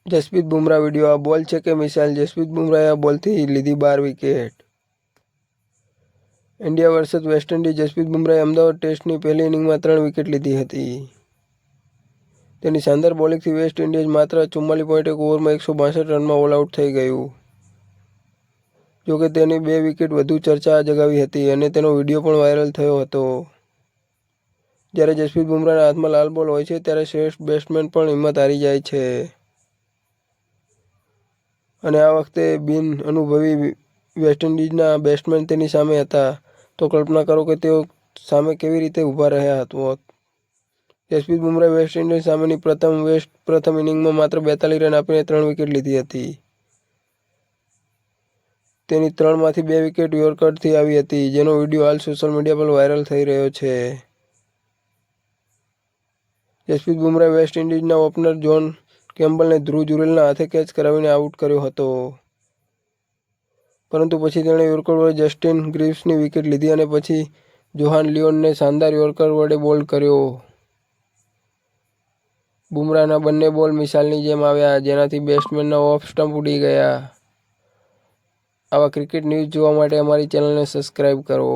Jasprit Bumrah video, આ બોલ છે કે મિસાઇલ? જસપ્રીત બુમરાહે આ બોલથી લીધી 12 wicket. India versus West Indies. Jasprit બુમરાહે અમદાવાદ ટેસ્ટની પહેલી ઇનિંગમાં 3 વિકેટ લીધી હતી. તેની શાનદાર બોલિંગથી વેસ્ટ ઇન્ડિઝ માત્ર 44.1 ઓવરમાં 162 રનમાં ઓલ આઉટ થઈ ગયું. જોકે તેની 2 વિકેટ વધુ ચર્ચા જગાવી હતી અને તેનો વિડીયો પણ વાયરલ થયો હતો. જ્યારે જસપ્રીત બુમરાહના હાથમાં લાલ બોલ હોય છે ત્યારે શ્રેષ્ઠ બેટ્સમેન પણ હિંમત હારી જાય છે. અને આ વખતે બિન અનુભવી વેસ્ટ ઇન્ડિઝના બેટ્સમેન તેની સામે હતા. તો કલ્પના કરો કે તેઓ સામે કેવી રીતે ઊભા રહ્યા હોત. જસપ્રીત બુમરાહે વેસ્ટ ઇન્ડિઝ સામેની પ્રથમ ઇનિંગમાં માત્ર 42 રન આપીને 3 વિકેટ લીધી હતી. તેની 3માંથી 2 વિકેટ યોર્કરથી આવી હતી, જેનો વિડીયો હાલ સોશિયલ મીડિયા પર વાયરલ થઈ રહ્યો છે. જસપ્રીત બુમરાહે વેસ્ટ ઇન્ડિઝના ઓપનર જોન કેમ્બલને ધ્રુવ જુરેલના હાથે કેચ કરાવીને આઉટ કર્યો હતો. પરંતુ પછી તેણે યોર્કર વડે જસ્ટિન ગ્રીવ્સની વિકેટ લીધી અને પછી જોહાન લિયોનને શાનદાર યોર્કર વડે બોલ્ડ કર્યો. બુમરાહના બંને બોલ મિસાઇલની જેમ આવ્યા, જેનાથી બેટ્સમેનના ઓફ સ્ટમ્પ ઉડી ગયા. આવા ક્રિકેટ ન્યૂઝ જોવા માટે અમારી ચેનલને સબસ્ક્રાઇબ કરો.